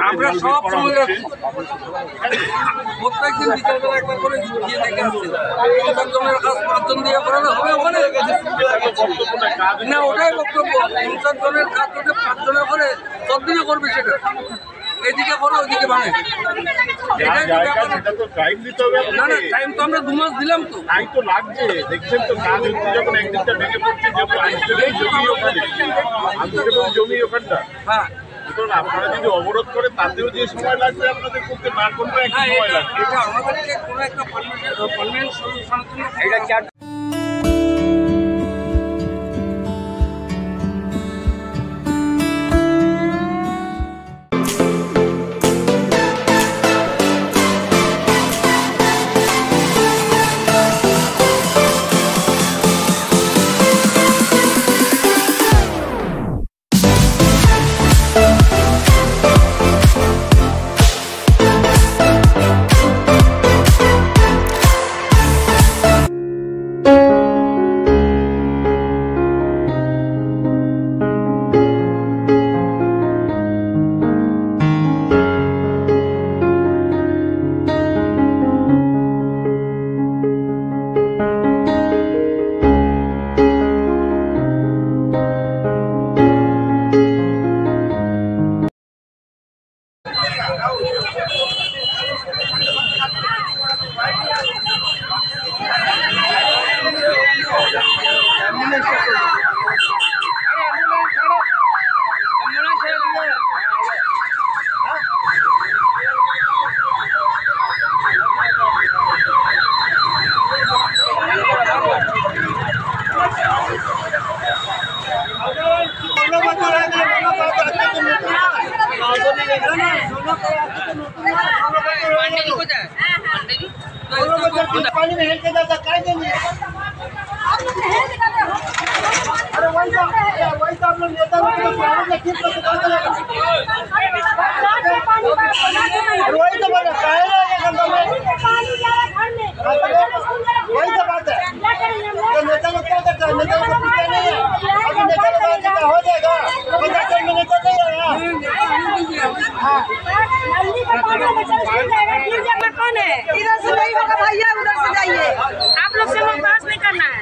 আমরা সব সময় প্রত্যেকদিন বিকালবেলা একবার করে গিয়ে দেখেন পঞ্চায়েতের কাজ 5 জন দিয়ে করানো হবে ওখানে না, ওটাই বক্তব্য। 50 জনের কাজ যদি 5 জনের করে ততদিনে করবে সেটা, এদিকে করে ওইদিকে ভাঙে। না না, টাইম তো আমরা 2 মাস দিলাম, তো টাইম তো লাগছে। দেখছেন তো কাজ হচ্ছে যখন একদিনটা ভেঙে পড়ছে, জমি ওখানটা। হ্যাঁ, আপনারা যদি অবরোধ করে তাতেও যে সময় লাগবে আপনাদের করতে না করতে সময় লাগবে। এটা আমাদেরকে কোনো একটা পার্মানেন্ট সলিউশনের জন্য पानी में हेल्थ जाता काय देंगे। अरे वही तो आप लोग नेता लोग तो प्राइवेट में किस तरह से चलेगा। वही तो बोला काय लगेगा तुम्हें पानी ज्यादा घर में वही तो बात है। तो नेता लोग क्या करता है, नेता लोग पूछते नहीं है। अभी नेता लोग का हो जाएगा 50 में नेता नहीं आया। हाँ कौन है, इधर से नहीं होगा भैया, उधर से जाइए। आप लोग से वो पास नहीं करना है।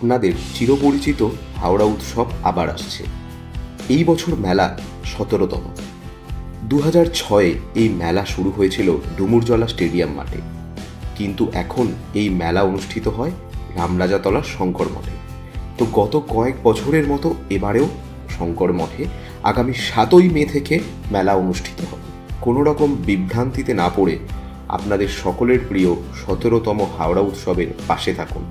আপনাদের চিরপরিচিত হাওড়া উৎসব আবার আসছে। এই বছর মেলা 17তম। 2006-এ এই মেলা শুরু হয়েছিল ডুমুরজলা স্টেডিয়াম মাঠে, কিন্তু এখন এই মেলা অনুষ্ঠিত হয় রামরাজাতলা শঙ্কর মঠে। তো গত কয়েক বছরের মতো এবারেও শঙ্কর মঠে আগামী 7ই মে থেকে মেলা অনুষ্ঠিত হবে। কোনো রকম বিভ্রান্তিতে না পড়ে আপনাদের সকলের প্রিয় 17তম হাওড়া উৎসবের পাশে থাকুন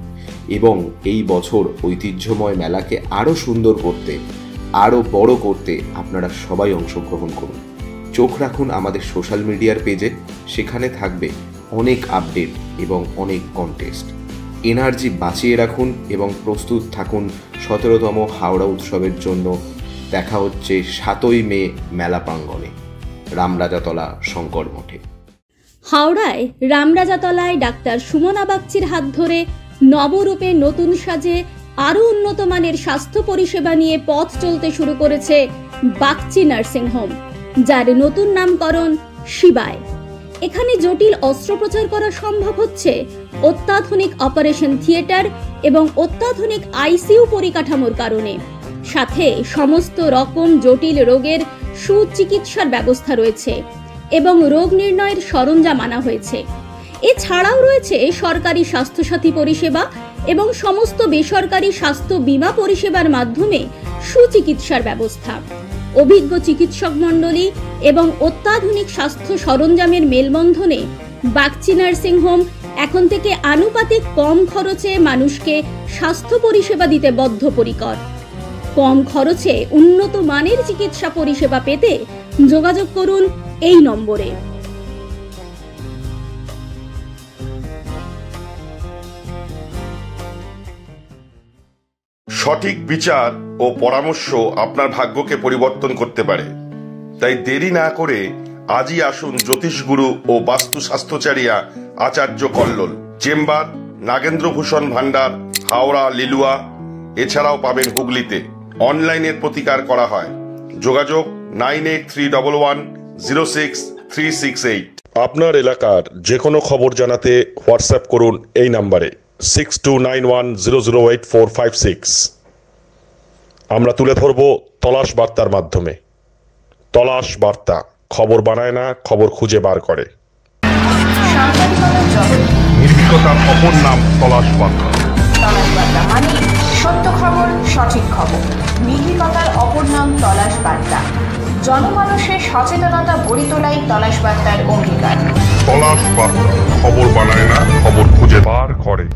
এবং এই বছর ঐতিহ্যময় মেলাকে আরও সুন্দর করতে, আরও বড় করতে আপনারা সবাই অংশগ্রহণ করুন। চোখ রাখুন আমাদের সোশ্যাল মিডিয়ার পেজে, সেখানে থাকবে অনেক আপডেট এবং অনেক কন্টেস্ট। এনার্জি বাঁচিয়ে রাখুন এবং প্রস্তুত থাকুন 17তম হাওড়া উৎসবের জন্য। দেখা হচ্ছে 7ই মে মেলা প্রাঙ্গণে রামরাজাতলা শঙ্কর মঠে। হাওড়ায় রামরাজাতলায় ডাক্তার সুমনা বাগচির হাত ধরে নবরূপে নতুন সাজে আরও উন্নত মানের স্বাস্থ্য পরিষেবা নিয়ে পথ চলতে শুরু করেছে বাগচি নার্সিং হোম, যার নতুন নামকরণ শিবায়। এখানে জটিল অস্ত্রোপচার করা সম্ভব হচ্ছে অত্যাধুনিক অপারেশন থিয়েটার এবং অত্যাধুনিক আইসিইউ পরিকাঠামোর কারণে। সাথে সমস্ত রকম জটিল রোগের সুচিকিৎসার ব্যবস্থা রয়েছে এবং রোগ নির্ণয়ের সরঞ্জাম আনা হয়েছে। এছাড়াও রয়েছে সরকারি স্বাস্থ্যসাথী পরিষেবা এবং সমস্ত বেসরকারি স্বাস্থ্য বীমা পরিষেবার মাধ্যমে সুচিকিৎসার ব্যবস্থা। অভিজ্ঞ চিকিৎসক মণ্ডলী এবং অত্যাধুনিক স্বাস্থ্য সরঞ্জামের মেলবন্ধনে বাগচি নার্সিং হোম এখন থেকে আনুপাতিক কম খরচে মানুষকে স্বাস্থ্য পরিষেবা দিতে বদ্ধপরিকর। কম খরচে উন্নত মানের চিকিৎসা পরিষেবা পেতে যোগাযোগ করুন এই নম্বরে। সঠিক বিচার ও পরামর্শ আপনার ভাগ্যকে পরিবর্তন করতে পারে। তাই দেরি না করে আজই আসুন জ্যোতিষগুরু ও বাস্তু স্বাস্থ্যচারিয়া আচার্য কল্লোল। চেম্বার নাগেন্দ্রভূষণ ভান্ডার, হাওড়া, লিলুয়া। এছাড়াও পাবেন হুগলিতে। অনলাইনের প্রতিকার করা হয়। যোগাযোগ 9831106368। আপনার এলাকার যে কোনো খবর জানাতে হোয়াটসঅ্যাপ করুন এই নাম্বারে 6291008456। আমরা তুলে ধরব তলাশ বার্তার মাধ্যমে। তলাশ বার্তা, খবর বানায় না, খবর খুঁজে বার করে। নির্ভীকতার অপর নাম তলাশ বার্তা। তলাশ বার্তা মানে সত্য খবর, সঠিক খবর। নির্ভীকতার অপর নাম তলাশ বার্তা। জনমানুষের সচেতনতা গড়ে তোলাই তলাশ বার্তার অঙ্গীকার। তলাশ বার্তা, খবর বানায় না, খবর খুঁজে বার করে।